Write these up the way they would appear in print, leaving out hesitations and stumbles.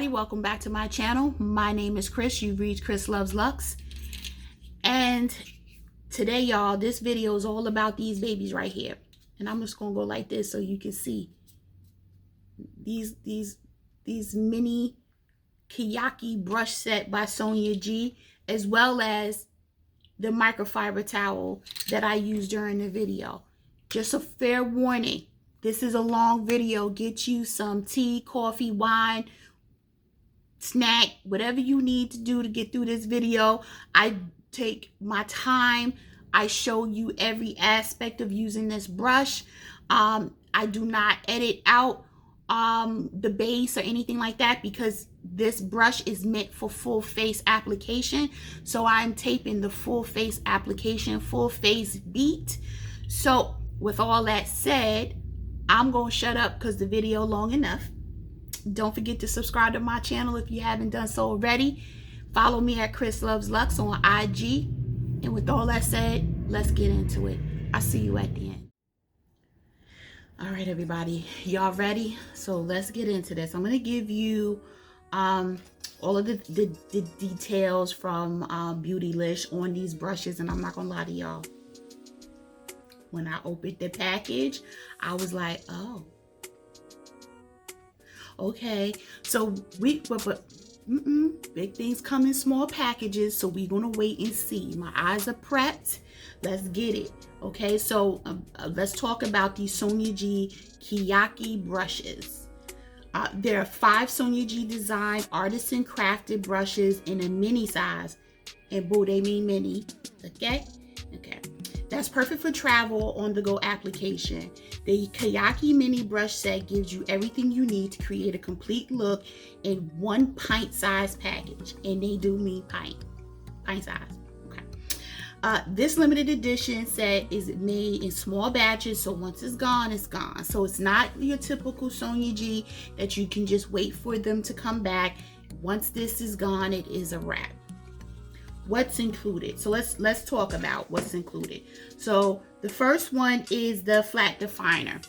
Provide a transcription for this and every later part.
everybody, welcome back to my channel. My name is Chris. You've reached Chris Loves Luxe. And today, y'all, this video is all about these babies right here. And I'm just gonna go like this so you can see these mini KEYAKI brush set by Sonia G, as well as the microfiber towel that I used during the video. Just a fair warning, this is a long video. Get you some tea, coffee, wine, snack, whatever you need to do to get through this video. I take my time. I show you every aspect of using this brush. I do not edit out the base or anything like that, because this brush is meant for full face application. So I'm taping the full face application, full face beat. So with all that said, I'm gonna shut up because the video long enough. Don't forget to subscribe to my channel if you haven't done so already. Follow me at Chris Loves Luxe on IG. And with all that said, let's get into it. I'll see you at the end. All right, everybody, y'all ready? So let's get into this. I'm gonna give you all of the details from Beautylish on these brushes, and I'm not gonna lie to y'all. When I opened the package, I was like, oh, okay. So big things come in small packages, so we're gonna wait and see. My eyes are prepped. Let's get it. Okay, so let's talk about these Sonia G KEYAKI brushes. There are 5 Sonia G design artisan crafted brushes in a mini size, and boo, they mean mini. Okay. That's perfect for travel on the go application. The KEYAKI mini brush set gives you everything you need to create a complete look in one pint size package. And they do mean pint size. Okay. This limited edition set is made in small batches, so once it's gone, it's gone. So it's not your typical Sonia G that you can just wait for them to come back. Once this is gone, it is a wrap. What's included? So let's talk about what's included. So the first one is the flat definer,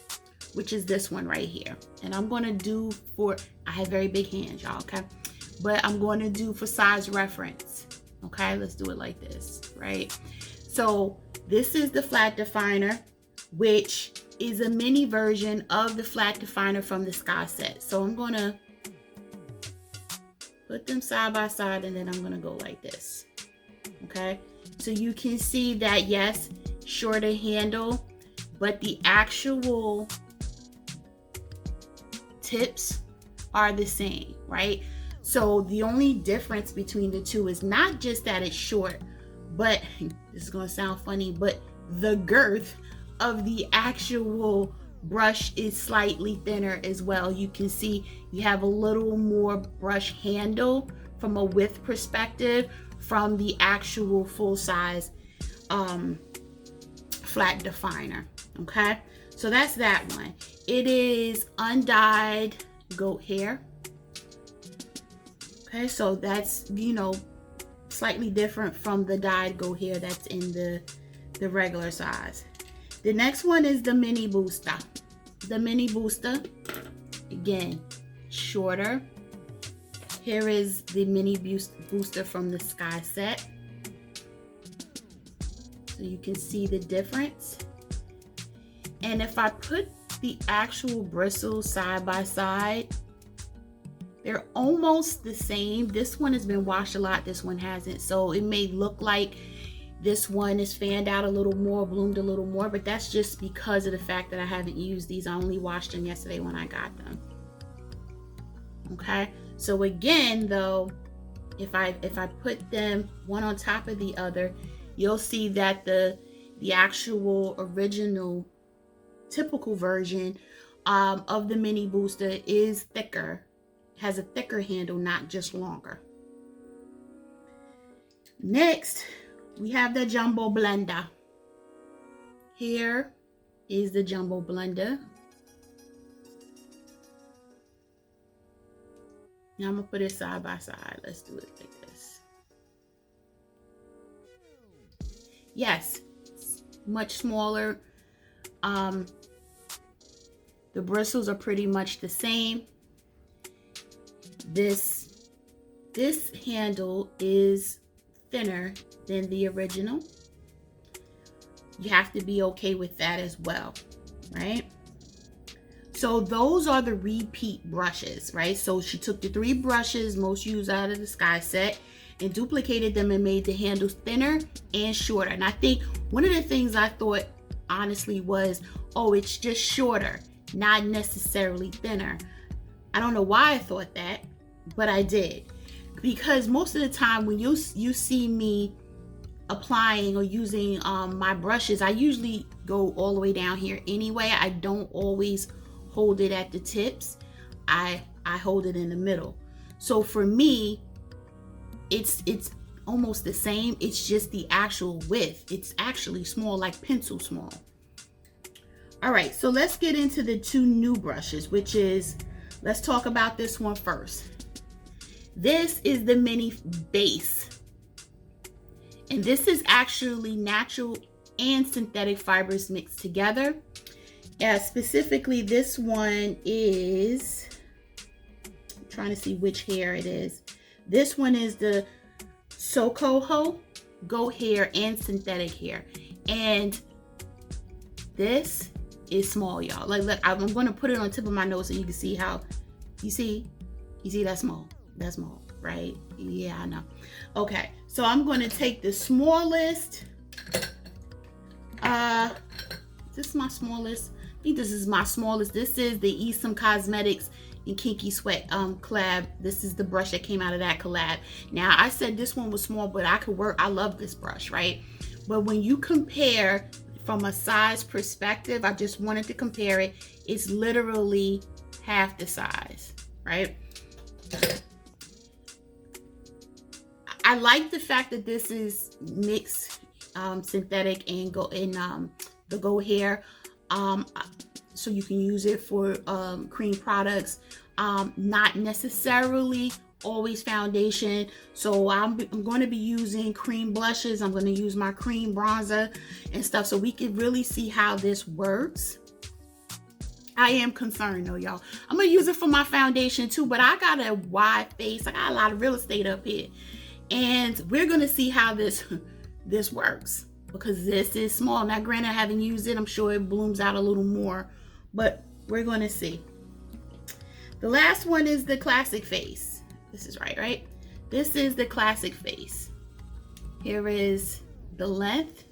which is this one right here. And I'm going to do I have very big hands, y'all, okay? But I'm going to do for size reference, okay? Let's do it like this, right? So this is the flat definer, which is a mini version of the flat definer from the Sky set. So I'm going to put them side by side, and then I'm going to go like this. Okay, so you can see that, yes, shorter handle, but the actual tips are the same, right? So the only difference between the two is not just that it's short, but this is going to sound funny, but the girth of the actual brush is slightly thinner as well. You can see you have a little more brush handle from a width perspective from the actual full-size flat definer. Okay, so that's that one. It is undyed goat hair. Okay, so that's, you know, slightly different from the dyed goat hair that's in the regular size. The next one is the mini booster. The mini booster, again, shorter. Here is the mini booster from the Sky set. So you can see the difference. And if I put the actual bristles side by side, they're almost the same. This one has been washed a lot, this one hasn't. So it may look like this one is fanned out a little more, bloomed a little more, but that's just because of the fact that I haven't used these. I only washed them yesterday when I got them. Okay. So again, though, if I put them one on top of the other, you'll see that the actual original typical version of the mini booster is thicker, has a thicker handle, not just longer. Next, we have the jumbo blender. Here is the jumbo blender. Now I'm gonna put it side by side. Let's do it like this. Yes, much smaller. The bristles are pretty much the same. this handle is thinner than the original. You have to be okay with that as well, right? So those are the repeat brushes, right? So she took the 3 brushes most used out of the Sky set and duplicated them and made the handles thinner and shorter. And I think one of the things I thought honestly was, oh, it's just shorter, not necessarily thinner. I don't know why I thought that, but I did. Because most of the time when you see me applying or using my brushes, I usually go all the way down here anyway. I don't always hold it at the tips. I hold it in the middle. So for me, it's almost the same. It's just the actual width. It's actually small, like pencil small. All right, so let's get into the 2 new brushes, which is, let's talk about this one first. This is the mini base. And this is actually natural and synthetic fibers mixed together. Specifically, this one is, I'm trying to see which hair it is. This one is the Socoho goat hair and synthetic hair. And this is small, y'all. Like, look, I'm going to put it on the tip of my nose so you can see how, you see that's small. That's small, right? Yeah, I know. Okay, so I'm going to take the smallest. This is my smallest. I think this is my smallest. This is the Esom Cosmetics and Kinky Sweat collab. This is the brush that came out of that collab. Now, I said this one was small, but I could work. I love this brush, right? But when you compare from a size perspective, I just wanted to compare it. It's literally half the size, right? I like the fact that this is mixed synthetic and the goat hair, so you can use it for cream products, not necessarily always foundation. So I'm going to be using cream blushes. I'm going to use my cream bronzer and stuff so we can really see how this works. I am concerned though, y'all. I'm going to use it for my foundation too, but I got a wide face. I got a lot of real estate up here. And we're going to see how this works, because this is small. Now, granted, I haven't used it. I'm sure it blooms out a little more, but we're going to see. The last one is the classic face. This is right? This is the classic face. Here is the length.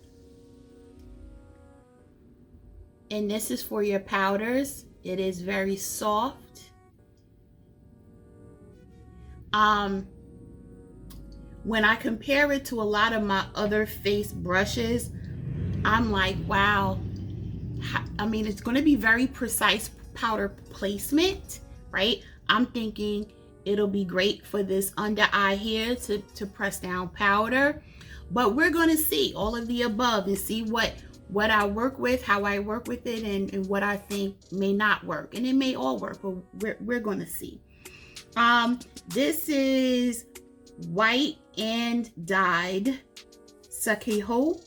And this is for your powders. It is very soft. When I compare it to a lot of my other face brushes, I'm like, wow. I mean, it's going to be very precise powder placement, right? I'm thinking it'll be great for this under eye here to press down powder. But we're going to see all of the above and see what I work with, how I work with it, and what I think may not work. And it may all work, but we're going to see. This is white and dyed Socoho.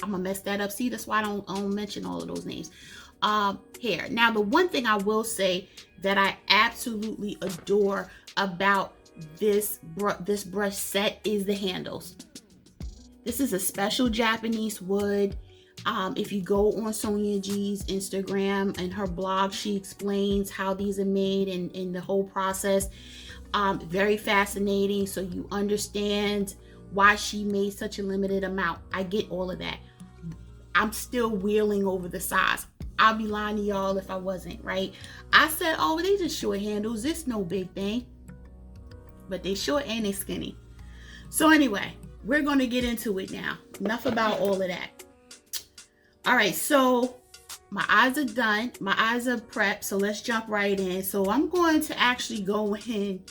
I'm gonna mess that up. See, that's why I don't mention all of those names. Hair. Now, the one thing I will say that I absolutely adore about this brush set is the handles. This is a special Japanese wood. If you go on Sonia G's Instagram and her blog, she explains how these are made and the whole process. Very fascinating, so you understand why she made such a limited amount. I get all of that. I'm still wheeling over the size. I'll be lying to y'all if I wasn't, right? I said, oh, they just short handles. It's no big thing. But they short and they skinny. So anyway, we're going to get into it now. Enough about all of that. All right, so my eyes are done. My eyes are prepped, so let's jump right in. So I'm going to actually go in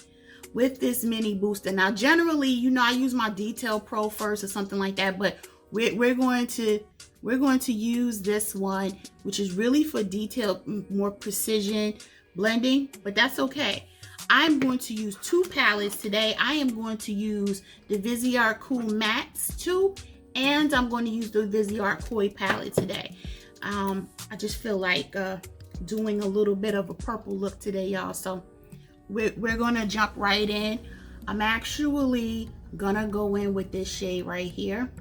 with this mini booster. Now, generally, you know, I use my Detail Pro first or something like that, but we're going to use this one, which is really for detail, more precision blending, but that's okay. I'm going to use 2 palettes today. I am going to use the Viseart Cool Mattes 2, and I'm going to use the Viseart Koi palette today. I just feel like doing a little bit of a purple look today, y'all. So we're gonna jump right in. I'm actually gonna go in with this shade right here.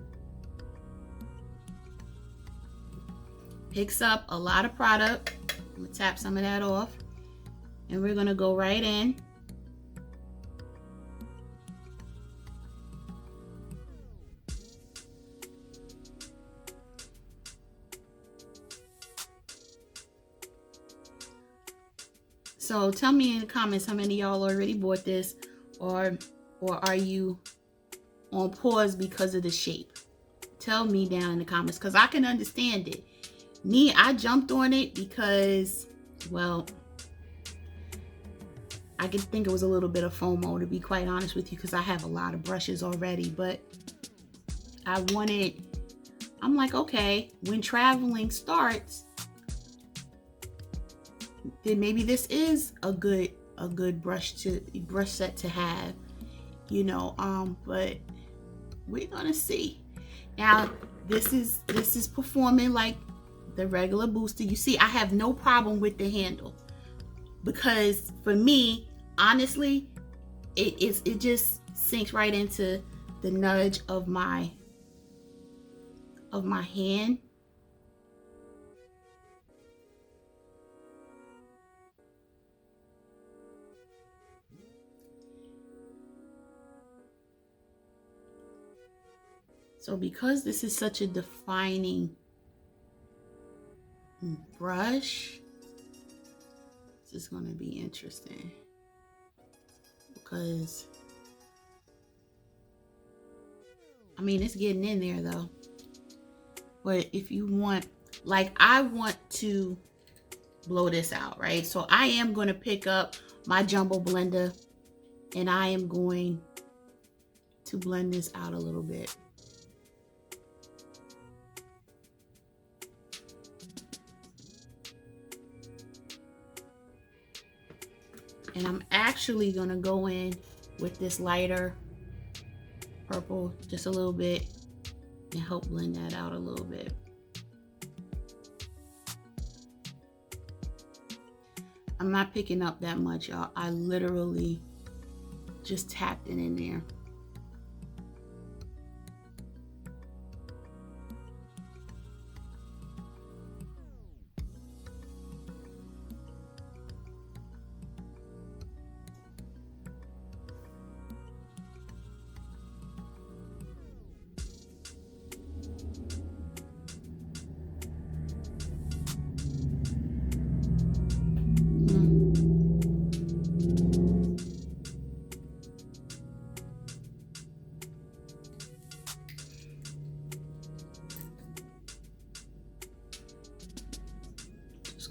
Picks up a lot of product. I'm gonna tap some of that off, and we're gonna go right in. So tell me in the comments how many of y'all already bought this, or are you on pause because of the shape? Tell me down in the comments, because I can understand it. Me, I jumped on it because, well, I could think it was a little bit of FOMO, to be quite honest with you, because I have a lot of brushes already. But I'm like, okay, when traveling starts, then maybe this is a good brush set to have, you know. But we're gonna see. Now this is performing like the regular booster. You see, I have no problem with the handle, because for me, honestly, it just sinks right into the nudge of my hand. So because this is such a defining brush, this is going to be interesting, because I mean, it's getting in there though. But if you want, like, I want to blow this out, right? So I am going to pick up my jumbo blender, and I am going to blend this out a little bit. And I'm actually gonna go in with this lighter purple just a little bit and help blend that out a little bit. I'm not picking up that much, y'all. I literally just tapped it in there.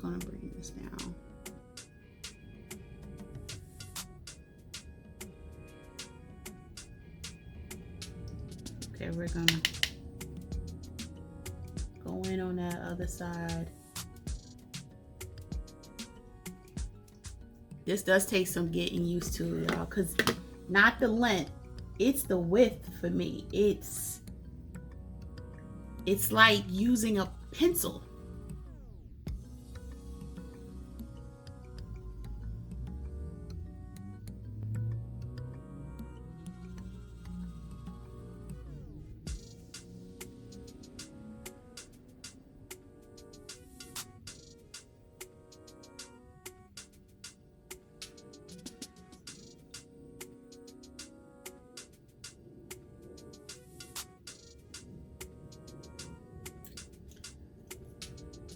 Gonna bring this down. Okay, we're gonna go in on that other side. This does take some getting used to, y'all, because not the length, it's the width for me. It's like using a pencil.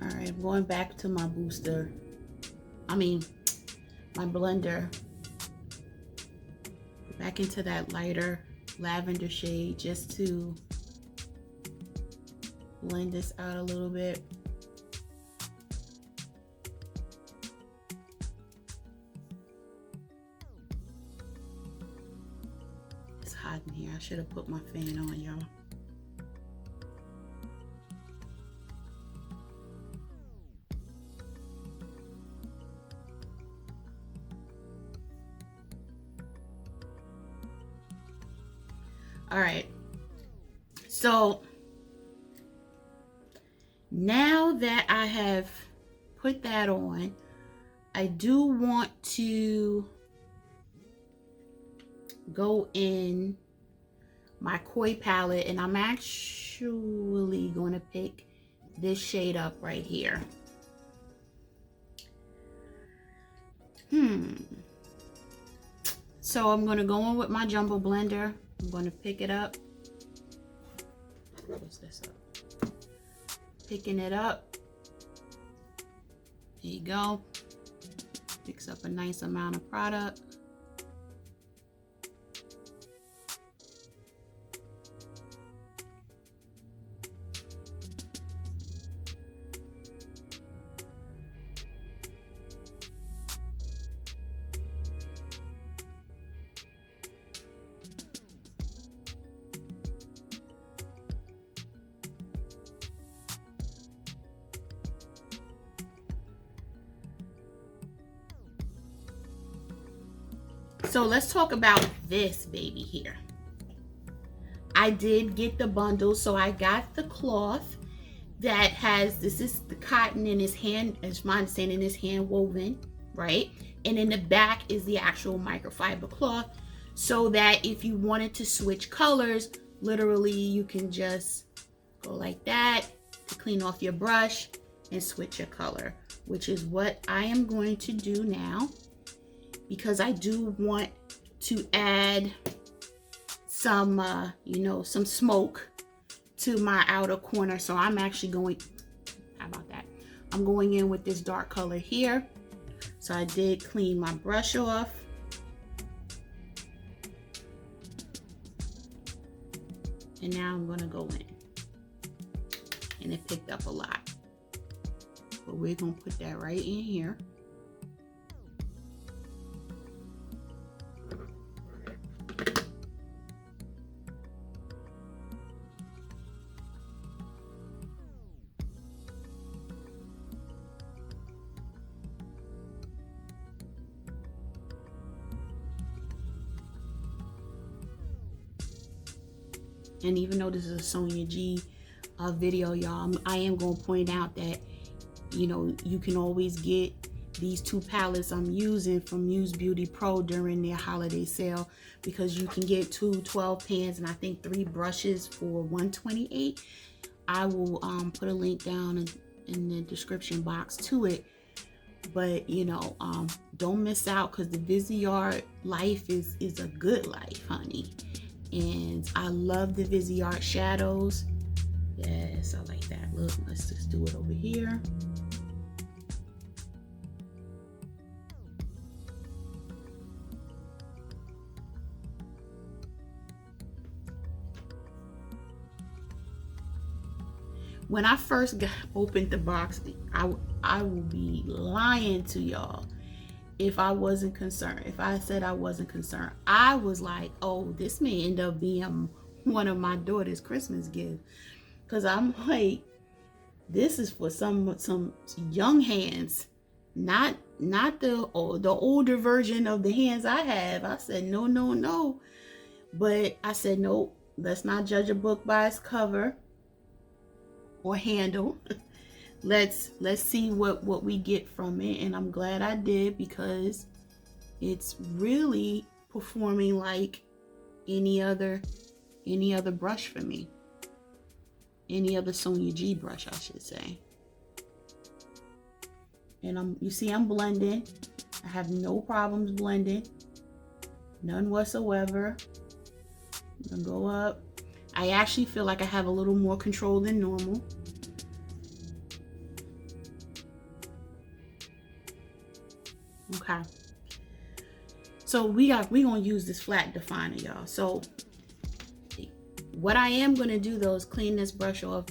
All right, I'm going back to my booster. I mean, my blender. Back into that lighter lavender shade just to blend this out a little bit. It's hot in here. I should have put my fan on, y'all. All right, so now that I have put that on, I do want to go in my Koi palette, and I'm actually going to pick this shade up right here. So I'm going to go in with my jumbo blender. I'm going to pick it up. Close this up. Picking it up. There you go. Picks up a nice amount of product. So let's talk about this baby here. I did get the bundle, so I got the cloth that has, this is the cotton in his hand, as my understanding is hand woven, right? And in the back is the actual microfiber cloth, so that if you wanted to switch colors, literally you can just go like that to clean off your brush and switch your color, which is what I am going to do now, because I do want to add some, you know, some smoke to my outer corner. So I'm actually going, how about that? I'm going in with this dark color here. So I did clean my brush off. And now I'm gonna go in. And it picked up a lot. But we're gonna put that right in here. And even though this is a Sonia G video, y'all, I am going to point out that, you know, you can always get these two palettes I'm using from Muse Beauty Pro during their holiday sale, because you can get two 12 pans and I think 3 brushes for $128. I will put a link down in the description box to it. But, you know, don't miss out, because the Viseart life is a good life, honey. And I love the Viseart shadows. Yes, I like that. Look, let's just do it over here. When I first opened the box, I will be lying to y'all if I wasn't concerned. If I said I wasn't concerned, I was like, oh, this may end up being one of my daughter's Christmas gifts, because I'm like, this is for some young hands, not the older version of the hands I have. I said no, but I said no, let's not judge a book by its cover or handle. Let's see what we get from it. And I'm glad I did, because it's really performing like any other brush for me. Any other Sonia G brush, I should say. And you see I'm blending. I have no problems blending. None whatsoever. I'm gonna go up. I actually feel like I have a little more control than normal. Okay, so we're gonna use this flat definer, y'all. So what I am gonna do though is clean this brush off.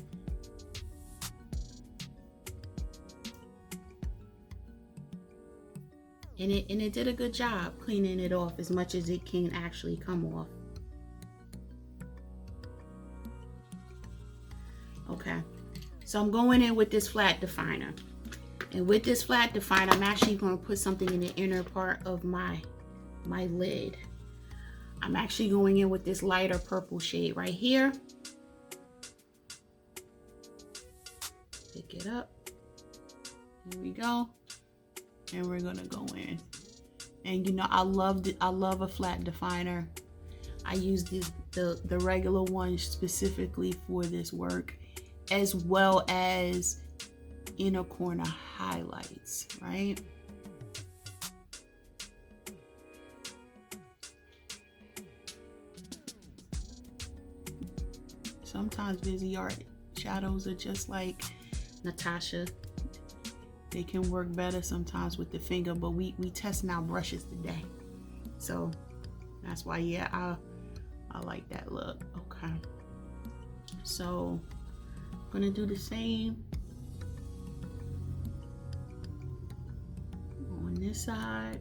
And it did a good job cleaning it off as much as it can actually come off. Okay, so I'm going in with this flat definer. And with this flat definer, I'm actually going to put something in the inner part of my lid. I'm actually going in with this lighter purple shade right here. Pick it up. Here we go. And we're going to go in. And you know, I love a flat definer I use the regular one specifically for this work, as well as inner corner highlights, right? Sometimes busy art shadows are just like Natasha. They can work better sometimes with the finger, but we testing our brushes today. So that's why, yeah, I like that look. Okay. So I'm gonna do the same on this side.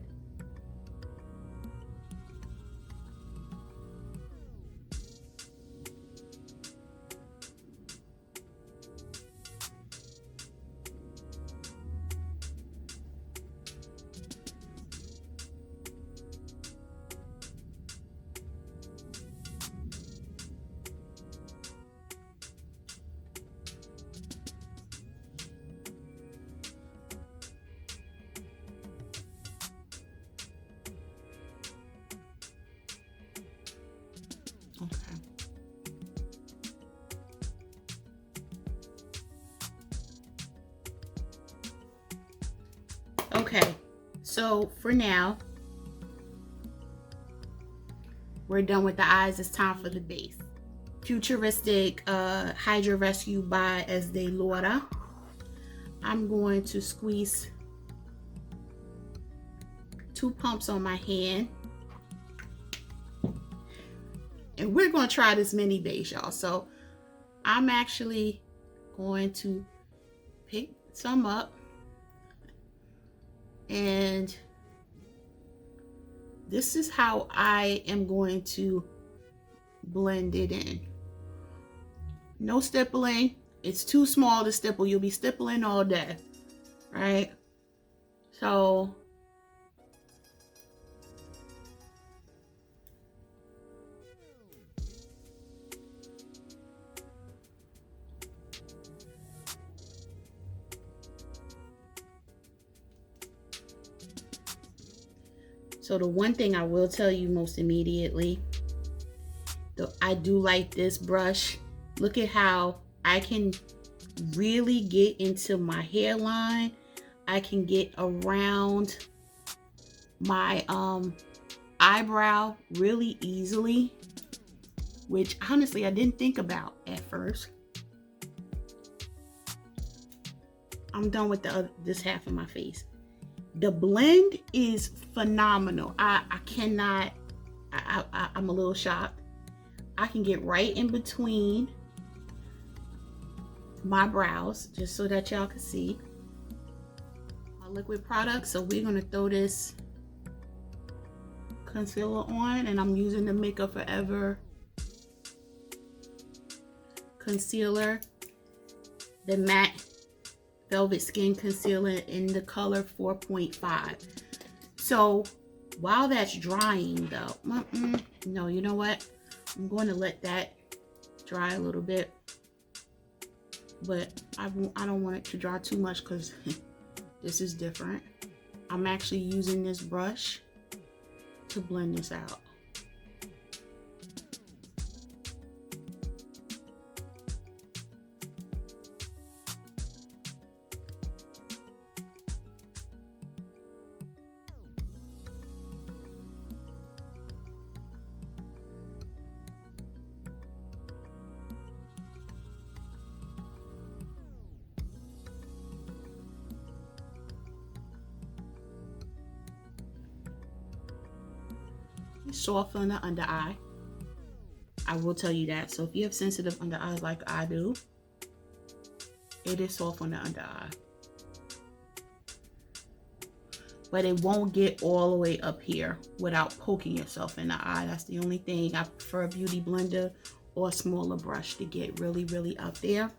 Okay, so for now, we're done with the eyes. It's time for the base. Futuristic Hydra Rescue by Estee Lauder. I'm going to squeeze 2 pumps on my hand. And we're going to try this mini base, y'all. So I'm actually going to pick some up. And this is how I am going to blend it in. No stippling. It's too small to stipple. You'll be stippling all day, right? So the one thing I will tell you most immediately, I do like this brush. Look at how I can really get into my hairline. I can get around my eyebrow really easily, which honestly I didn't think about at first. I'm done with this half of my face. The blend is phenomenal. I cannot, I'm a little shocked. I can get right in between my brows, just so that y'all can see my liquid product. So we're gonna throw this concealer on, and I'm using the Makeup Forever concealer, the matte velvet skin concealer in the color 4.5. So while that's drying though, no, you know what? I'm going to let that dry a little bit, but I don't want it to dry too much because this is different. I'm actually using this brush to blend this out. Soft on the under eye. I will tell you that. So if you have sensitive under eyes like I do, it is soft on the under eye. But it won't get all the way up here without poking yourself in the eye. That's the only thing. I prefer a beauty blender or a smaller brush to get really, really up there.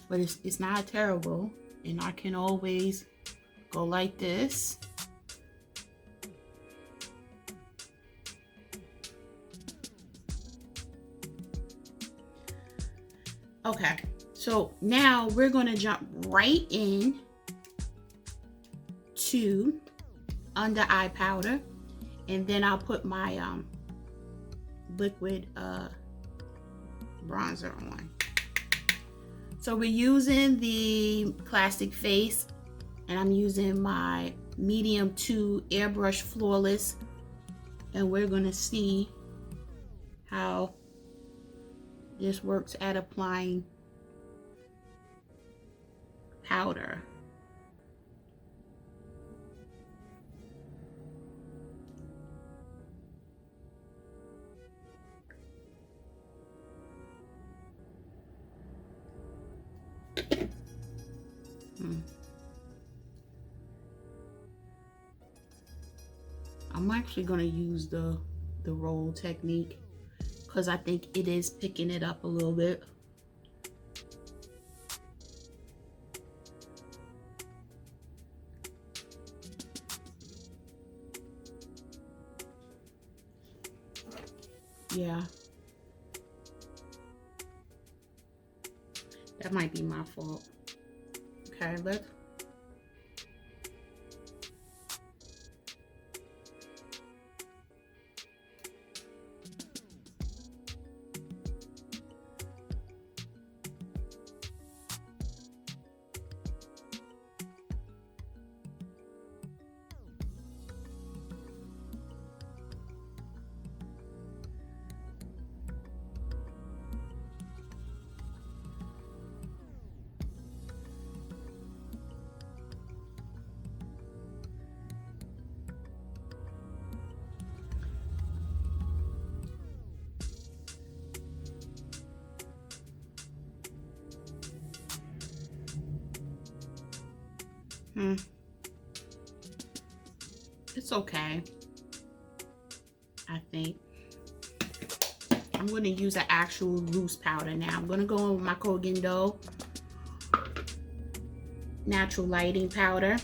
But it's not terrible. And I can always go like this. Okay, so now we're going to jump right in to under eye powder, and then I'll put my liquid bronzer on. So we're using the classic face, and I'm using my medium 2 airbrush flawless, and we're gonna see how this works at applying powder. I'm actually going to use the roll technique because I think it is picking it up a little bit. Yeah. That might be my fault. Okay, let's. It's okay, I think. I'm going to use an actual loose powder now. I'm going to go in with my Kogan Dough Natural Lighting Powder.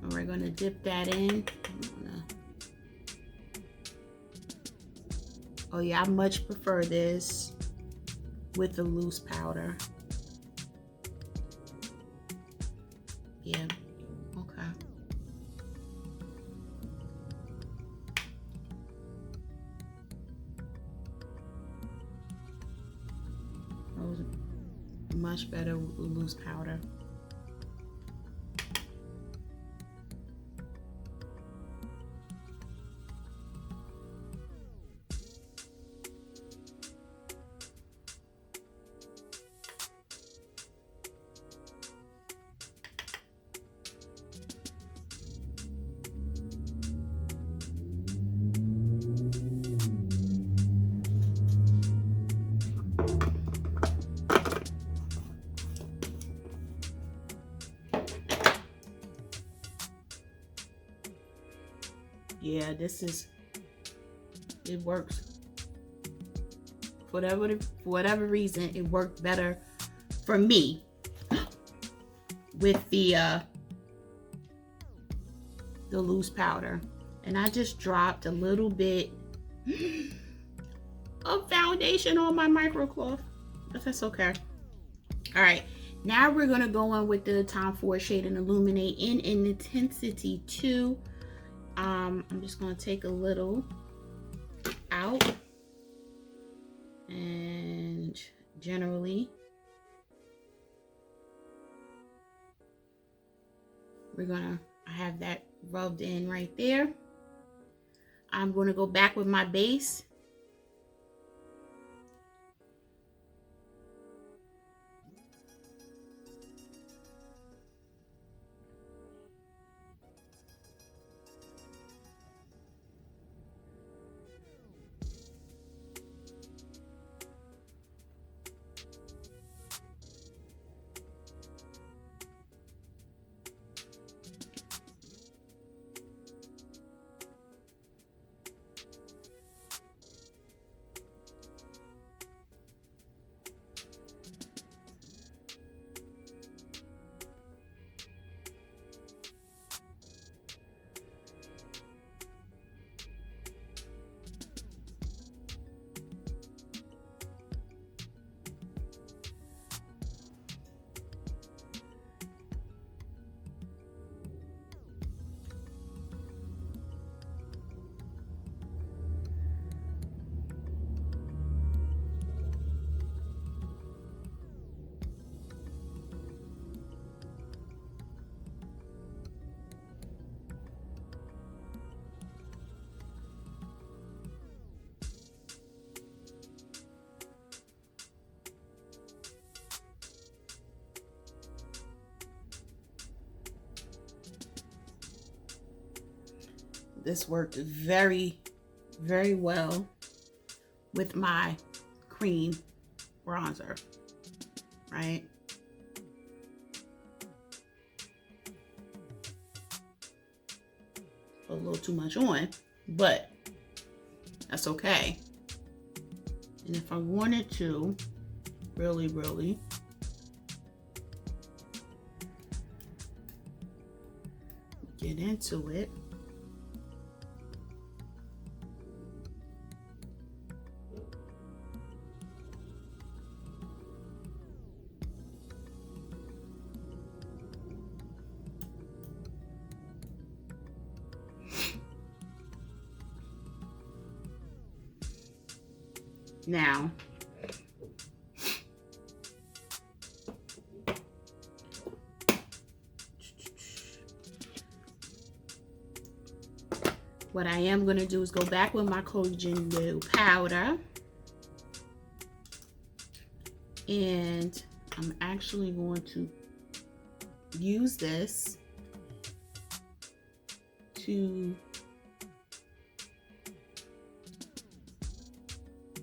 And we're going to dip that in. Oh yeah, I much prefer this with the loose powder. Yeah, okay. That was much better with the loose powder. Yeah, it works. For whatever reason, it worked better for me with the loose powder. And I just dropped a little bit of foundation on my microcloth, but that's okay. All right, now we're gonna go in with the Tom Ford shade and Illuminate in Intensity 2. I'm just going to take a little out, and generally I have that rubbed in right there. I'm going to go back with my base. this worked very, very well with my cream bronzer, right? A little too much on, but that's okay. And if I wanted to really get into it, now what I am going to do is go back with my collagen glue powder, and I'm actually going to use this to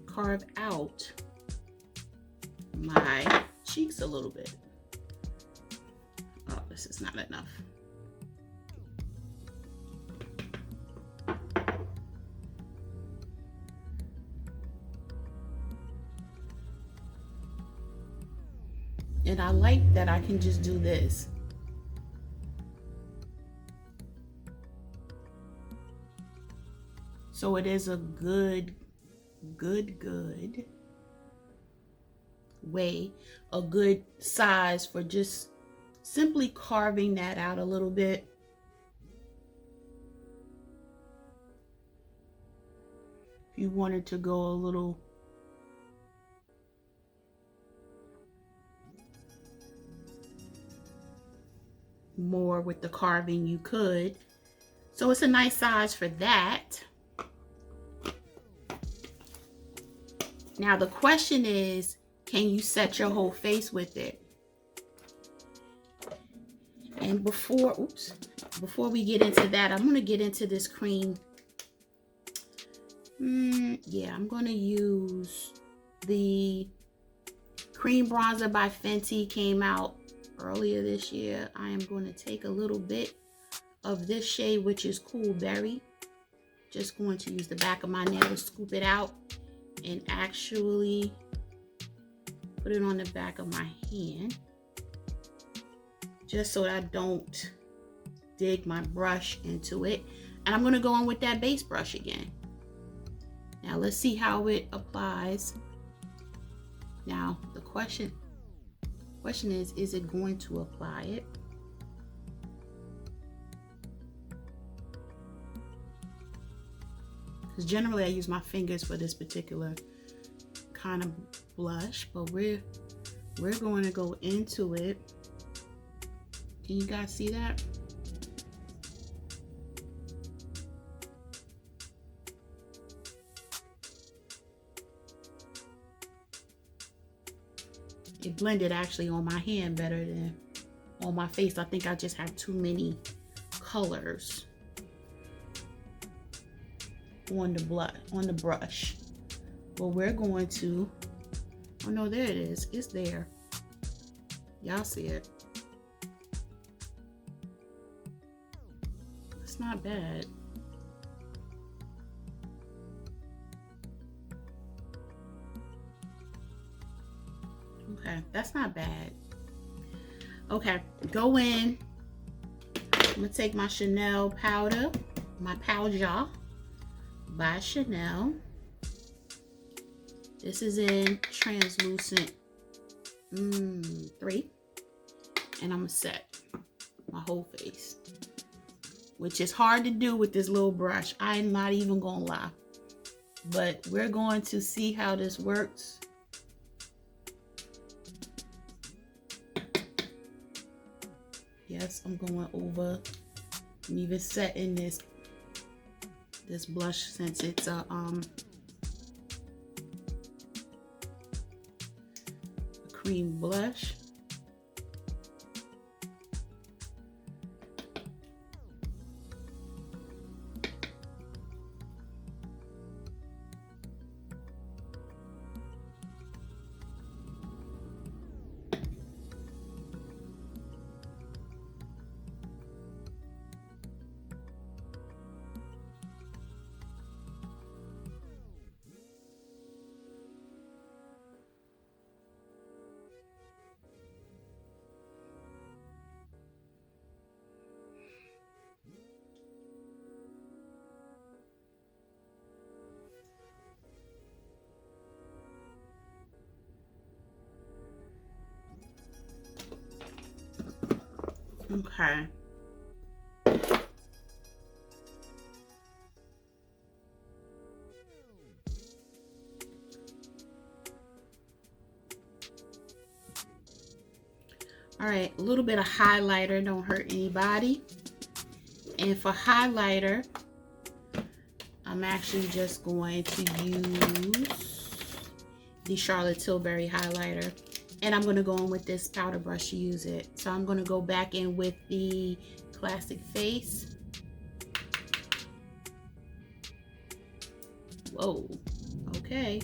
carve out my cheeks a little bit. Oh, this is not enough. And I like that I can just do this. So it is a good way, a good size for just simply carving that out a little bit. If you wanted to go a little more with the carving, you could. So it's a nice size for that. Now the question is, can you set your whole face with it? And before we get into that, I'm going to get into this cream. Yeah, I'm going to use the cream bronzer by Fenty, came out earlier this year. I am going to take a little bit of this shade, which is Cool Berry. Just going to use the back of my nail to scoop it out and actually put it on the back of my hand, just so that I don't dig my brush into it. And I'm going to go in with that base brush again. Now let's see how it applies. Now the question is it going to apply it? Because generally I use my fingers for this particular kind of blush, but we're going to go into it. Can you guys see that? It blended actually on my hand better than on my face. I think I just have too many colors on the brush. Well, we're going to, oh no, there it is. It's there. Y'all see it. It's not bad. Okay, that's not bad. Okay, go in. I'm gonna take my Chanel powder, my powder by Chanel. This is in translucent 3, and I'm gonna set my whole face, which is hard to do with this little brush. I'm not even gonna lie, but we're going to see how this works. Yes, I'm going over. I'm even setting this blush since it's a cream blush. Okay. All right, a little bit of highlighter, don't hurt anybody. And for highlighter, I'm actually just going to use the Charlotte Tilbury highlighter. And I'm going to go in with this powder brush to use it. So I'm going to go back in with the Classic Face. Whoa, okay.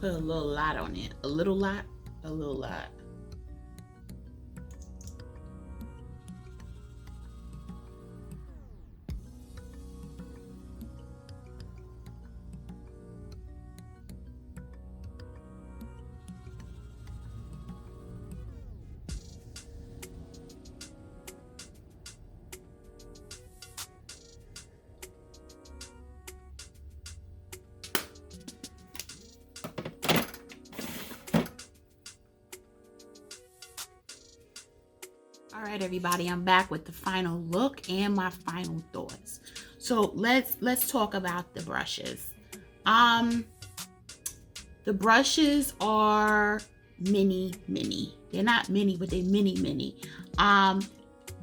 Put a little lot on it. A little lot, a little lot. All right, everybody, I'm back with the final look and my final thoughts. So let's talk about the brushes. The brushes are mini. They're not mini, but they're mini.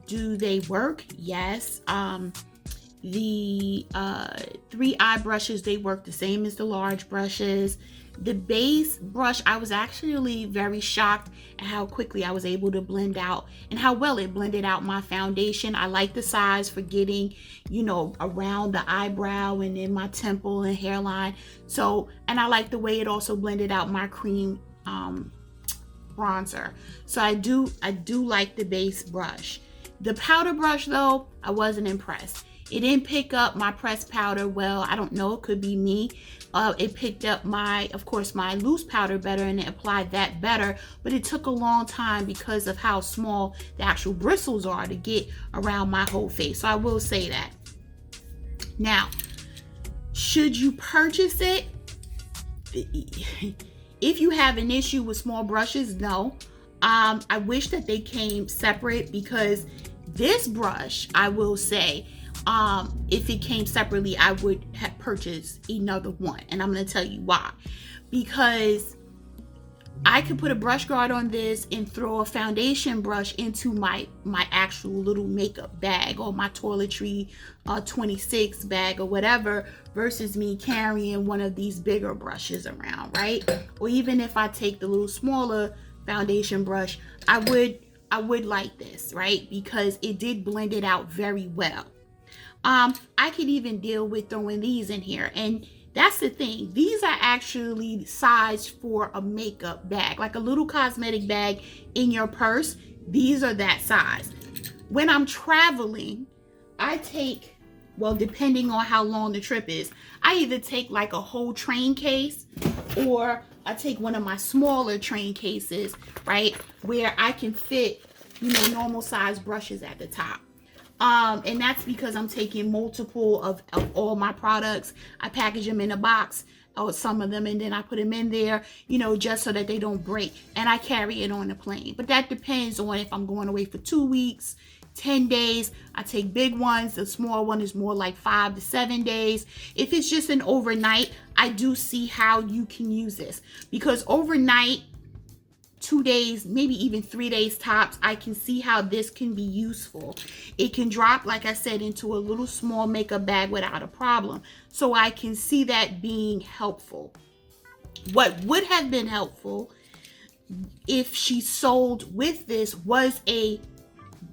Do they work? Yes. The 3-eye brushes, they work the same as the large brushes. The base brush, I was actually very shocked at how quickly I was able to blend out and how well it blended out my foundation. I like the size for getting, you know, around the eyebrow and in my temple and hairline. So, and I like the way it also blended out my cream bronzer. So I do like the base brush. The powder brush though, I wasn't impressed. It didn't pick up my pressed powder well. I don't know, it could be me. It picked up of course, my loose powder better, and it applied that better, but it took a long time because of how small the actual bristles are to get around my whole face. So I will say that. Now, should you purchase it? If you have an issue with small brushes, no. I wish that they came separate, because this brush, I will say, if it came separately, I would have purchased another one, and I'm going to tell you why. Because I could put a brush guard on this and throw a foundation brush into my actual little makeup bag, or my toiletry 26 bag or whatever, versus me carrying one of these bigger brushes around, right? Or even if I take the little smaller foundation brush, I would like this, right? Because it did blend it out very well. I could even deal with throwing these in here, and that's the thing. These are actually sized for a makeup bag, like a little cosmetic bag in your purse. These are that size. When I'm traveling, I take, well, depending on how long the trip is, I either take like a whole train case, or I take one of my smaller train cases, right, where I can fit, you know, normal size brushes at the top. And that's because I'm taking multiple of all my products. I package them in a box, or some of them, and then I put them in there, you know, just so that they don't break. And I carry it on the plane. But that depends on if I'm going away for 2 weeks, 10 days. I take big ones. The small one is more like 5 to 7 days. If it's just an overnight, I do see how you can use this, because overnight, 2 days, maybe even 3 days tops, I can see how this can be useful. It can drop, like I said, into a little small makeup bag without a problem. So I can see that being helpful. What would have been helpful if she sold with this was a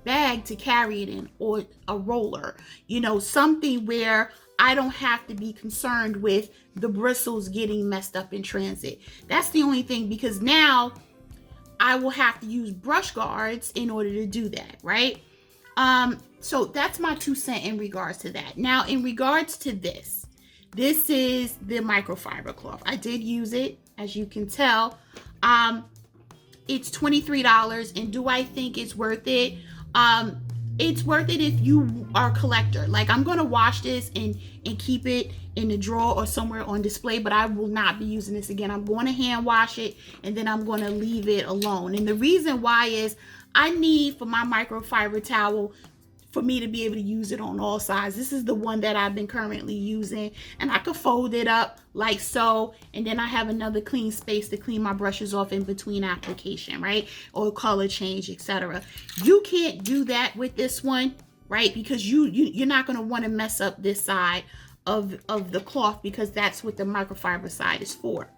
bag to carry it in, or a roller, you know, something where I don't have to be concerned with the bristles getting messed up in transit. That's the only thing, because now I will have to use brush guards in order to do that, right? So that's my 2 cents in regards to that. Now, in regards to this is the microfiber cloth. I did use it, as you can tell. It's $23, and do I think it's worth it? it's worth it if you are a collector. Like, I'm going to wash this and keep it in the drawer or somewhere on display, but I will not be using this again. I'm going to hand wash it, and then I'm going to leave it alone. And the reason why is I need for my microfiber towel for me to be able to use it on all sides. This is the one that I've been currently using, and I could fold it up like so, and then I have another clean space to clean my brushes off in between application, right? Or color change, etc. You can't do that with this one, right? Because you're not going to want to mess up this side of the cloth, because that's what the microfiber side is for.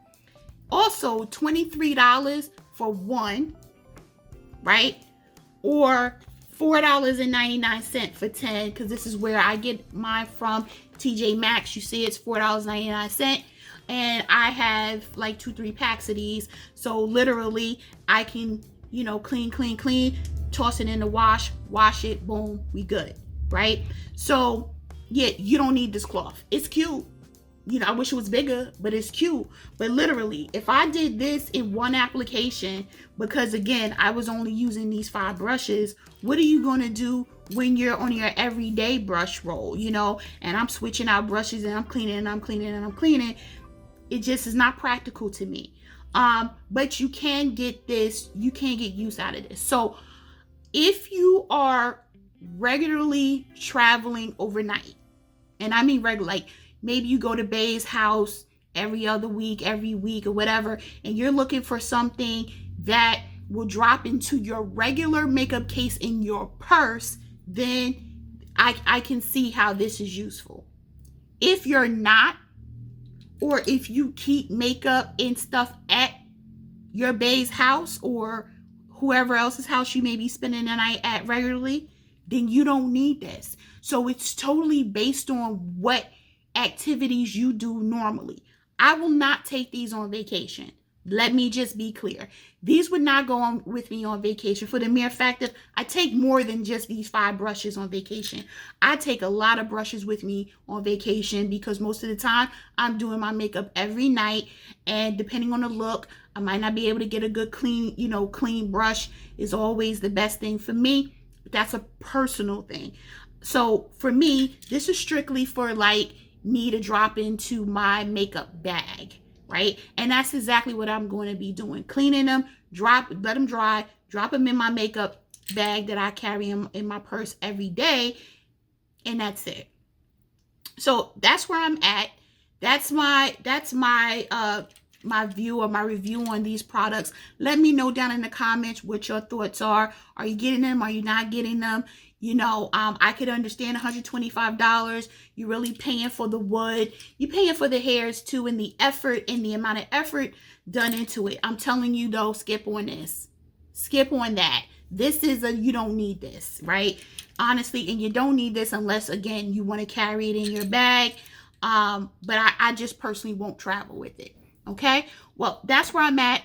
Also, $23 for one, right? Or $4.99 for 10, because this is where I get mine from, TJ Maxx. You see it's $4.99, and I have like 2-3 packs of these, so literally I can, you know, clean, toss it in the wash it, boom, we good, right? So yeah, you don't need this cloth. It's cute. You know, I wish it was bigger, but it's cute. But literally, if I did this in one application, because again, I was only using these 5 brushes, what are you going to do when you're on your everyday brush roll, you know? And I'm switching out brushes, and I'm cleaning, and I'm cleaning, and I'm cleaning. It just is not practical to me. But you can get this, you can get use out of this. So if you are regularly traveling overnight, and I mean regular, like, maybe you go to Bay's house every other week, every week, or whatever, and you're looking for something that will drop into your regular makeup case in your purse, then I can see how this is useful. If you're not, or if you keep makeup and stuff at your Bay's house or whoever else's house you may be spending the night at regularly, then you don't need this. So it's totally based on what activities you do normally. I will not take these on vacation. Let me just be clear. These would not go on with me on vacation, for the mere fact that I take more than just these 5 brushes on vacation. I take a lot of brushes with me on vacation, because most of the time I'm doing my makeup every night, and depending on the look, I might not be able to get a good clean, you know, clean brush is always the best thing for me. That's a personal thing. So for me, this is strictly for like me to drop into my makeup bag, right? And that's exactly what I'm going to be doing. Cleaning them, let them dry, drop them in my makeup bag that I carry in my purse every day, and that's it. So that's where I'm at. That's my my view or my review on these products. Let me know down in the comments what your thoughts are. Are you getting them? Are you not getting them? You know, I could understand $125. You're really paying for the wood. You're paying for the hairs too, and the effort and the amount of effort done into it. I'm telling you though, skip on this. Skip on that. This is you don't need this, right? Honestly, and you don't need this unless, again, you want to carry it in your bag. But I just personally won't travel with it. Okay? Well, that's where I'm at.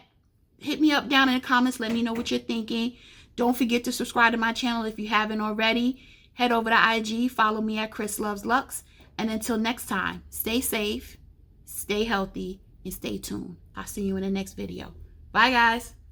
Hit me up down in the comments. Let me know what you're thinking. Don't forget to subscribe to my channel if you haven't already. Head over to IG. Follow me at Chris Loves Lux. And until next time, stay safe, stay healthy, and stay tuned. I'll see you in the next video. Bye, guys.